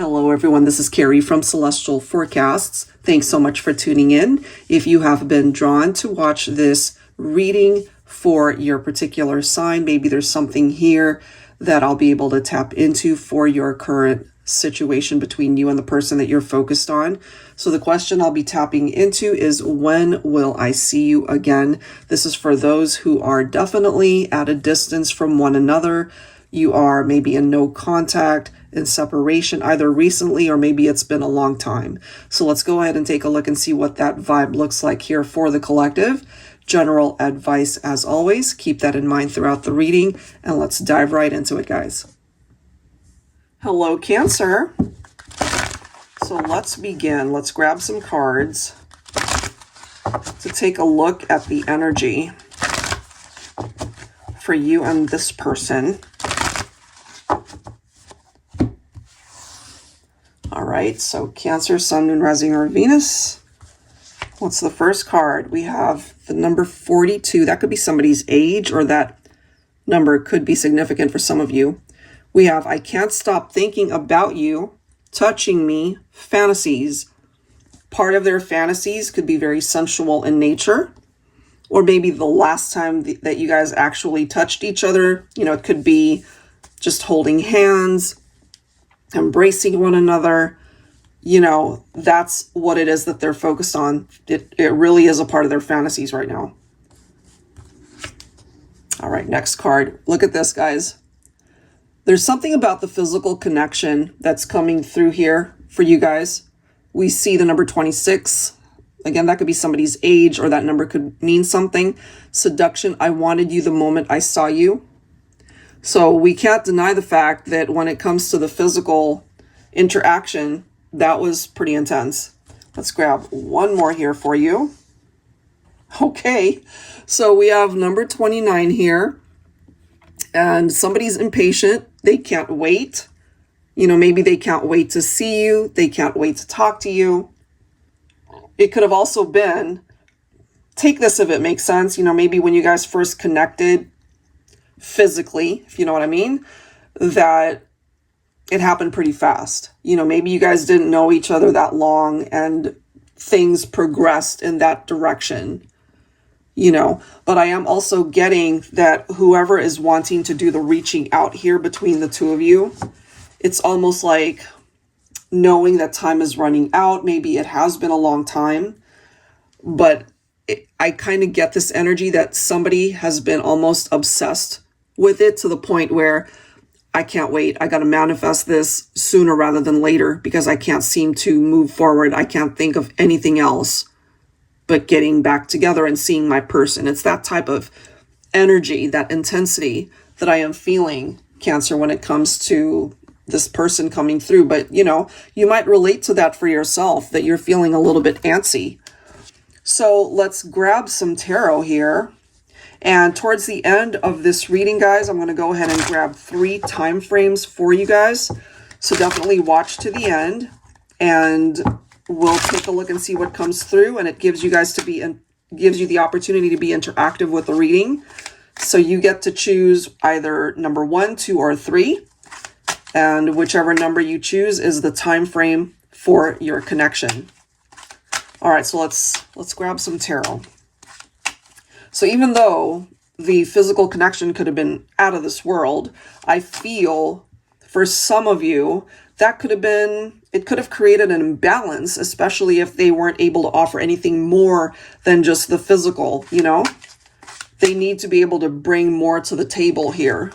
Hello everyone, this is Carrie from Celestial Forecasts. Thanks so much for tuning in. If you have been drawn to watch this reading for your particular sign, maybe there's something here that I'll be able to tap into for your current situation between you and the person that you're focused on. So the question I'll be tapping into is, when will I see you again? This is for those who are definitely at a distance from one another. You are maybe in no contact, in separation, either recently or maybe it's been a long time. So let's go ahead and take a look and see what that vibe looks like here for the collective. General advice as always. Keep that in mind throughout the reading, and let's dive right into it, guys. Hello, Cancer. So let's begin. Let's grab some cards to take a look at the energy for you and this person. All right, so Cancer, Sun, Moon, Rising, or Venus. What's the first card? We have the number 42. That could be somebody's age, or that number could be significant for some of you. We have, I can't stop thinking about you, touching me, fantasies. Part of their fantasies could be very sensual in nature, or maybe the last time that you guys actually touched each other. You know, it could be just holding hands, embracing one another. You know, that's what it is that they're focused on. It really is a part of their fantasies right now. All right, next card. Look at this, guys. There's something about the physical connection that's coming through here for you guys. We see the number 26. Again, that could be somebody's age, or that number could mean something. Seduction. I wanted you the moment I saw you. So we can't deny the fact that when it comes to the physical interaction, that was pretty intense. Let's grab one more here for you. Okay, so we have number 29 here, and somebody's impatient. They can't wait. You know, maybe they can't wait to see you. They can't wait to talk to you. It could have also been, take this if it makes sense, you know, maybe when you guys first connected physically, if you know what I mean, that it happened pretty fast. You know, maybe you guys didn't know each other that long and things progressed in that direction, you know. But I am also getting that whoever is wanting to do the reaching out here between the two of you, it's almost like knowing that time is running out. Maybe it has been a long time, but I kind of get this energy that somebody has been almost obsessed with it to the point where I can't wait. I got to manifest this sooner rather than later because I can't seem to move forward. I can't think of anything else but getting back together and seeing my person. It's that type of energy, that intensity that I am feeling, Cancer, when it comes to this person coming through. But, you know, you might relate to that for yourself, that you're feeling a little bit antsy. So let's grab some tarot here. And towards the end of this reading, guys, I'm going to go ahead and grab 3 time frames for you guys. So definitely watch to the end, and we'll take a look and see what comes through. And it gives you guys gives you the opportunity to be interactive with the reading. So you get to choose either number 1, 2, or 3. And whichever number you choose is the time frame for your connection. All right, so let's grab some tarot. So even though the physical connection could have been out of this world, I feel for some of you that it could have created an imbalance, especially if they weren't able to offer anything more than just the physical, you know? They need to be able to bring more to the table here.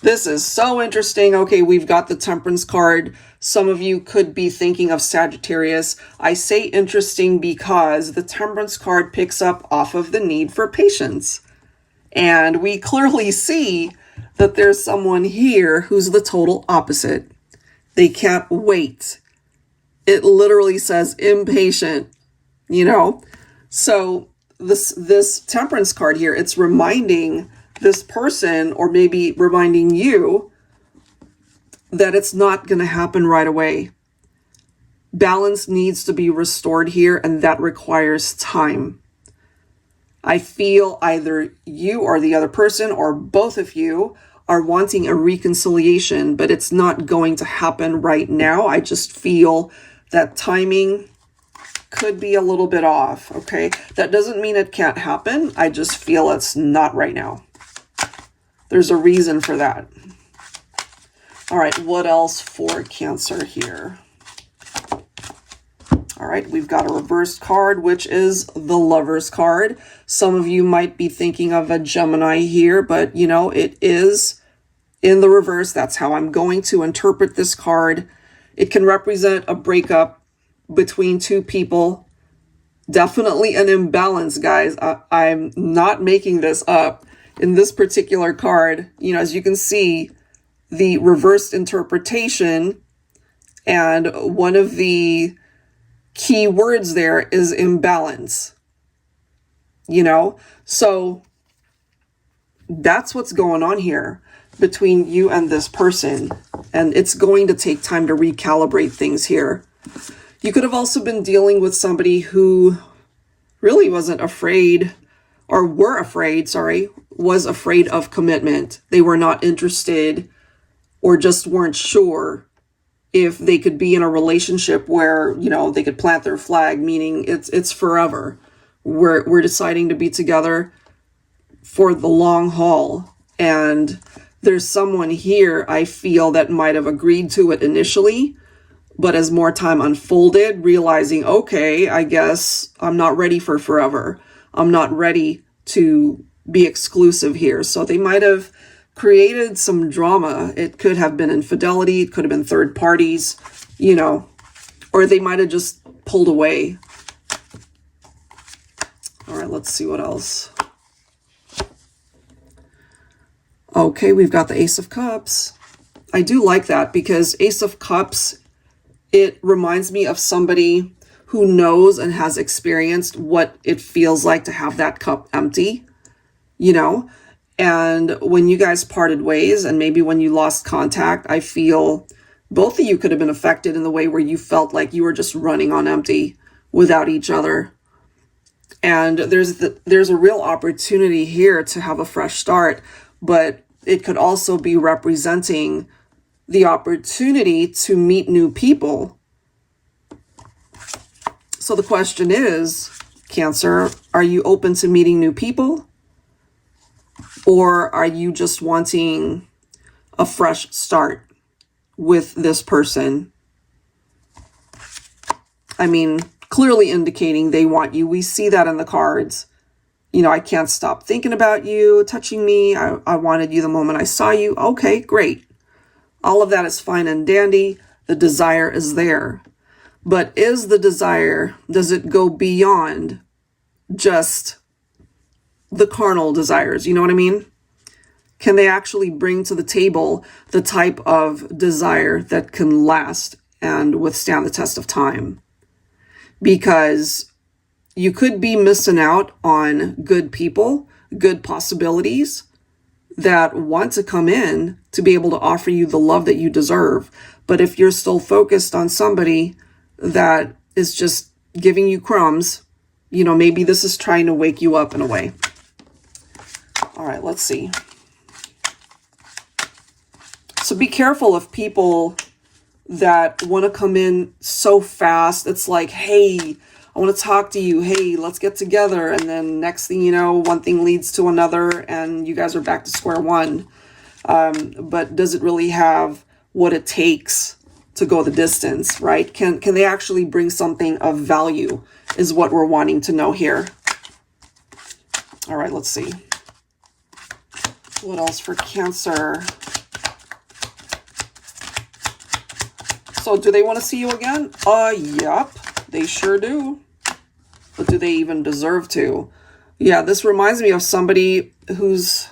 This is so interesting. Okay, we've got the Temperance card. Some of you could be thinking of Sagittarius. I say interesting because the Temperance card picks up off of the need for patience. And we clearly see that there's someone here who's the total opposite. They can't wait. It literally says impatient, you know? So this Temperance card here, it's reminding this person, or maybe reminding you, that it's not going to happen right away. Balance needs to be restored here, and that requires time. I feel either you or the other person or both of you are wanting a reconciliation, but it's not going to happen right now. I just feel that timing could be a little bit off, okay? That doesn't mean it can't happen. I just feel it's not right now. There's a reason for that. All right, what else for Cancer here? All right, we've got a reversed card, which is the Lover's card. Some of you might be thinking of a Gemini here, but you know, it is in the reverse. That's how I'm going to interpret this card. It can represent a breakup between two people. Definitely an imbalance, guys. I'm not making this up. In this particular card, you know, as you can see, the reversed interpretation, and one of the key words there is imbalance, you know? So that's what's going on here between you and this person. And it's going to take time to recalibrate things here. You could have also been dealing with somebody who really wasn't afraid, or was afraid of commitment. They were not interested, or just weren't sure if they could be in a relationship where, you know, they could plant their flag, meaning it's forever. We're deciding to be together for the long haul. And there's someone here, I feel, that might have agreed to it initially, but as more time unfolded, realizing, okay, I guess I'm not ready for forever. I'm not ready to be exclusive here. So they might have created some drama. It could have been infidelity. It could have been third parties, you know, or they might have just pulled away. All right, let's see what else. Okay, we've got the Ace of Cups. I do like that because Ace of Cups, it reminds me of somebody who knows and has experienced what it feels like to have that cup empty, you know? And when you guys parted ways, and maybe when you lost contact, I feel both of you could have been affected in the way where you felt like you were just running on empty without each other. And there's a real opportunity here to have a fresh start, but it could also be representing the opportunity to meet new people. So the question is, Cancer, are you open to meeting new people? Or are you just wanting a fresh start with this person? I mean, clearly indicating they want you. We see that in the cards. You know, I can't stop thinking about you, touching me. I wanted you the moment I saw you. Okay, great. All of that is fine and dandy. The desire is there. But is the desire, does it go beyond just the carnal desires? You know what I mean? Can they actually bring to the table the type of desire that can last and withstand the test of time? Because you could be missing out on good people, good possibilities that want to come in to be able to offer you the love that you deserve. But if you're still focused on somebody that is just giving you crumbs, you know, maybe this is trying to wake you up in a way. All right, let's see. So be careful of people that want to come in so fast. It's like, hey, I want to talk to you. Hey, let's get together. And then next thing you know, one thing leads to another and you guys are back to square one. But does it really have what it takes to go the distance, right? Can they actually bring something of value is what we're wanting to know here. All right, let's see. What else for Cancer? So do they want to see you again? Yep, they sure do. But do they even deserve to? Yeah, this reminds me of somebody who's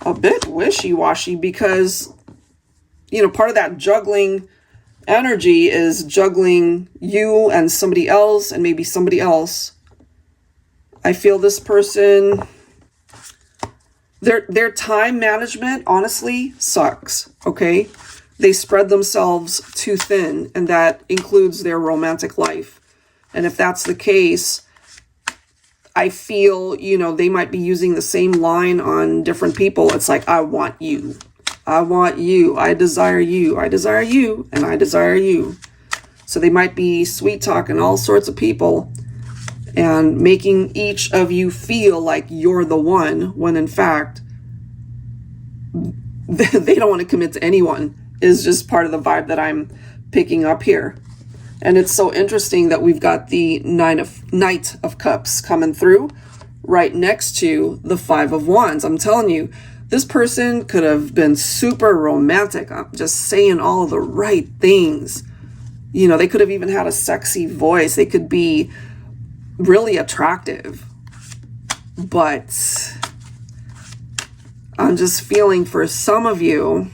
a bit wishy-washy because, you know, part of that juggling energy is juggling you and somebody else and maybe somebody else. I feel this person, their time management honestly sucks, okay? They spread themselves too thin, and that includes their romantic life. And if that's the case, I feel, you know, they might be using the same line on different people. It's like, I want you. I want you. I desire you. I desire you. And I desire you. So they might be sweet talking all sorts of people and making each of you feel like you're the one, when in fact, they don't want to commit to anyone, is just part of the vibe that I'm picking up here. And it's so interesting that we've got the Knight of Cups coming through right next to the Five of Wands. I'm telling you, this person could have been super romantic. I'm just saying all of the right things. You know, they could have even had a sexy voice. They could be really attractive. But I'm just feeling for some of you,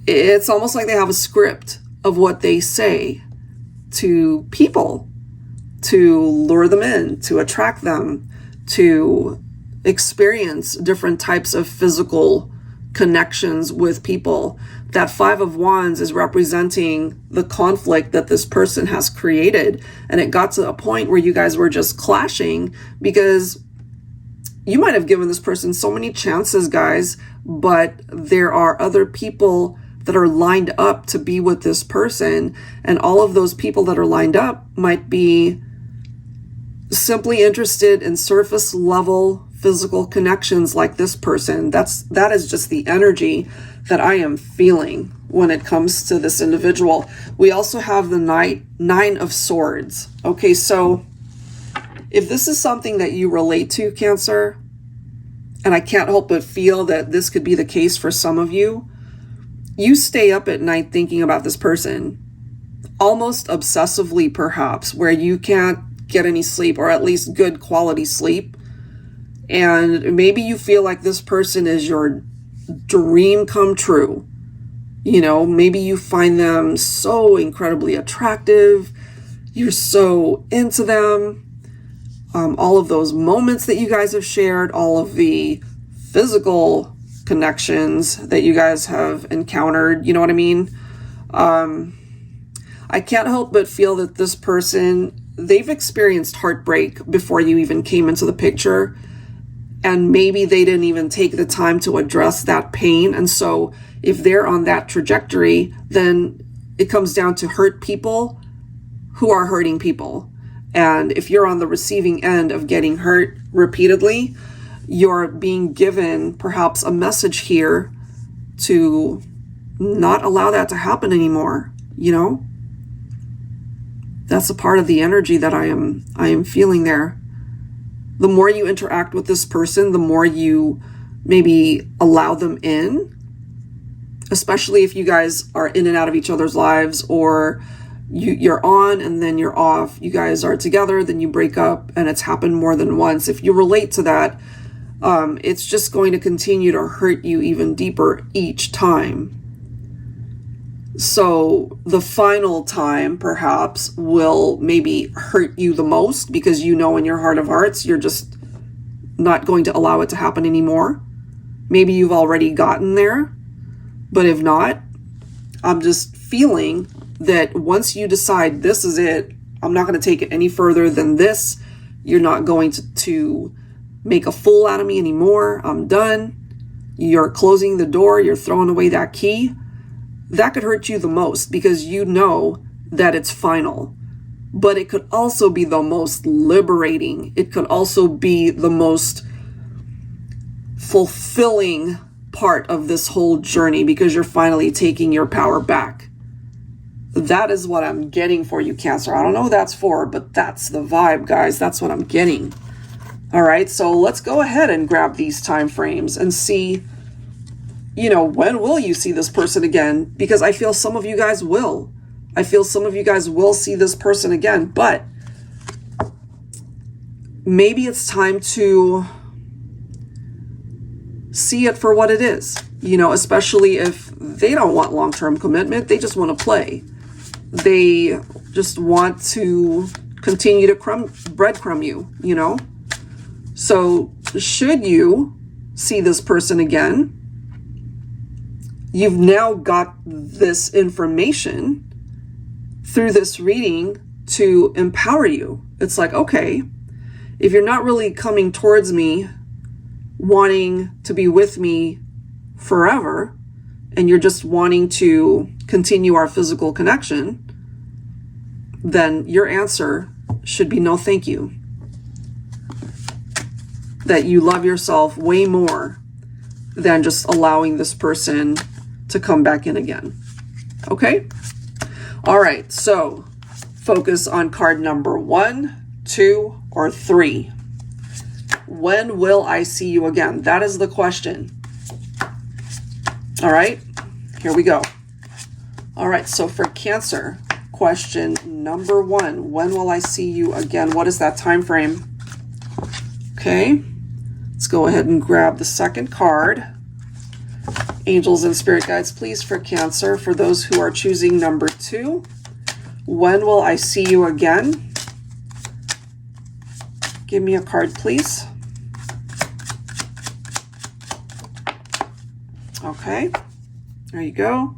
it's almost like they have a script of what they say to people to lure them in, to attract them, to experience different types of physical connections with people. That Five of Wands is representing the conflict that this person has created. And it got to a point where you guys were just clashing because you might have given this person so many chances, guys, but there are other people that are lined up to be with this person. And all of those people that are lined up might be simply interested in surface level physical connections like this person. That is just the energy that I am feeling when it comes to this individual. We also have the Nine of Swords. Okay, so if this is something that you relate to, Cancer, and I can't help but feel that this could be the case for some of you, you stay up at night thinking about this person, almost obsessively perhaps, where you can't get any sleep, or at least good quality sleep. And maybe you feel like this person is your dream come true. You know, maybe you find them so incredibly attractive. You're so into them. All of those moments that you guys have shared, all of the physical connections that you guys have encountered, you know what I mean? I can't help but feel that this person, they've experienced heartbreak before you even came into the picture. And maybe they didn't even take the time to address that pain. And so if they're on that trajectory, then it comes down to hurt people who are hurting people. And if you're on the receiving end of getting hurt repeatedly, you're being given perhaps a message here to not allow that to happen anymore, you know? That's a part of the energy that I am feeling there. The more you interact with this person, the more you maybe allow them in, especially if you guys are in and out of each other's lives, or you're on and then you're off. You guys are together, then you break up, and it's happened more than once. If you relate to that, it's just going to continue to hurt you even deeper each time. So the final time perhaps will maybe hurt you the most, because you know in your heart of hearts you're just not going to allow it to happen anymore. Maybe you've already gotten there, but if not, I'm just feeling that once you decide this is it, I'm not going to take it any further than this. You're not going to make a fool out of me anymore. I'm done. You're closing the door. You're throwing away that key. That could hurt you the most, because you know that it's final. But it could also be the most liberating. It could also be the most fulfilling part of this whole journey, because you're finally taking your power back. That is what I'm getting for you, Cancer. I don't know who that's for, but that's the vibe, guys. That's what I'm getting. All right, so let's go ahead and grab these time frames and see, you know, when will you see this person again? Because I feel some of you guys will. I feel some of you guys will see this person again, but maybe it's time to see it for what it is, you know, especially if they don't want long-term commitment. They just want to play. They just want to continue to breadcrumb you, you know? So should you see this person again, you've now got this information through this reading to empower you. It's like, okay, if you're not really coming towards me, wanting to be with me forever, and you're just wanting to continue our physical connection, then your answer should be no thank you. That you love yourself way more than just allowing this person to come back in again. Okay? All right, so focus on card number 1, 2, or 3. When will I see you again? That is the question. All right, here we go. All right, so for Cancer, question number 1, when will I see you again? What is that time frame? Okay, let's go ahead and grab the second card. Angels and spirit guides, please, for Cancer, for those who are choosing number 2, when will I see you again? Give me a card, please. Okay, there you go.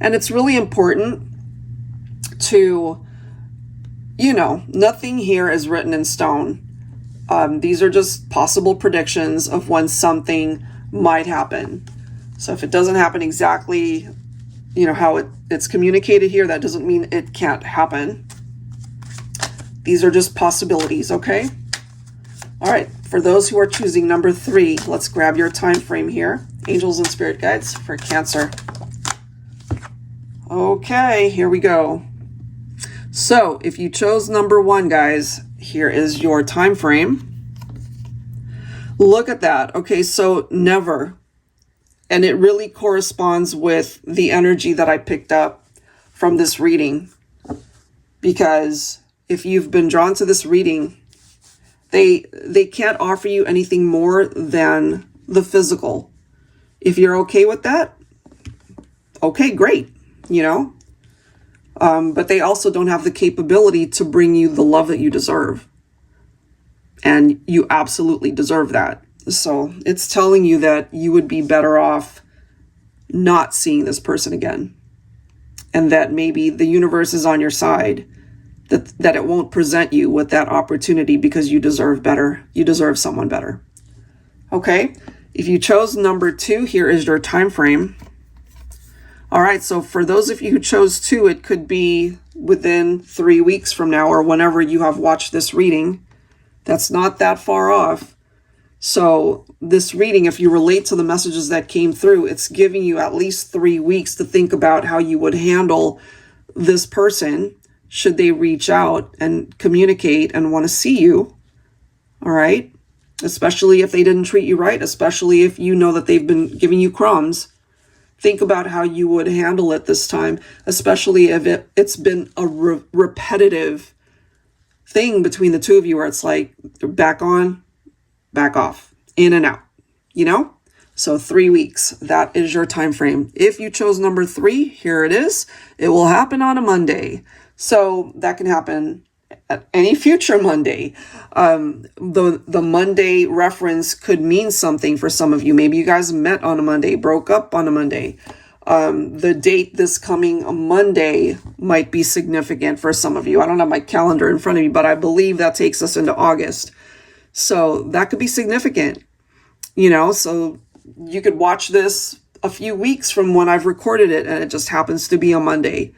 And it's really important to, nothing here is written in stone. These are just possible predictions of when something might happen. So if it doesn't happen exactly, how it's communicated here, that doesn't mean it can't happen. These are just possibilities, okay? All right, for those who are choosing number 3, let's grab your time frame here. Angels and spirit guides for Cancer. Okay, here we go. So if you chose number 1, guys, here is your time frame. Look at that. Okay, so never. And it really corresponds with the energy that I picked up from this reading. Because if you've been drawn to this reading, they can't offer you anything more than the physical. If you're okay with that, okay, great, but they also don't have the capability to bring you the love that you deserve. And you absolutely deserve that. So it's telling you that you would be better off not seeing this person again. And that maybe the universe is on your side, that it won't present you with that opportunity because you deserve better. You deserve someone better. Okay, if you chose number 2, here is your time frame. All right, so for those of you who chose 2, it could be within 3 weeks from now or whenever you have watched this reading. That's not that far off. So this reading, if you relate to the messages that came through, it's giving you at least 3 weeks to think about how you would handle this person should they reach out and communicate and want to see you. All right, especially if they didn't treat you right, especially if you know that they've been giving you crumbs. Think about how you would handle it this time, especially if it's been a repetitive thing between the two of you where it's like back on, back off, in and out, So 3 weeks, that is your time frame. If you chose number 3, here it is. It will happen on a Monday. So that can happen at any future Monday. The Monday reference could mean something for some of you. Maybe you guys met on a Monday, broke up on a Monday. The date this coming Monday might be significant for some of you. I don't have my calendar in front of me, but I believe that takes us into August. So that could be significant, so you could watch this a few weeks from when I've recorded it and it just happens to be a Monday.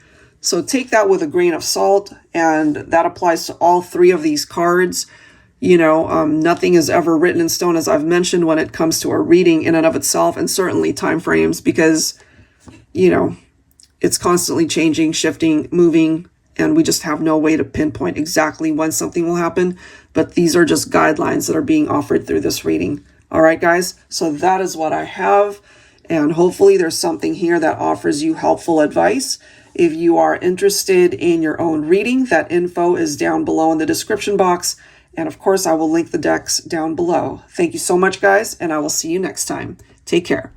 So take that with a grain of salt, and that applies to all 3 of these cards. Nothing is ever written in stone, as I've mentioned, when it comes to a reading in and of itself, and certainly time frames, because, it's constantly changing, shifting, moving, and we just have no way to pinpoint exactly when something will happen. But these are just guidelines that are being offered through this reading. All right, guys, so that is what I have, and hopefully there's something here that offers you helpful advice. If you are interested in your own reading, that info is down below in the description box. And of course, I will link the decks down below. Thank you so much, guys, and I will see you next time. Take care.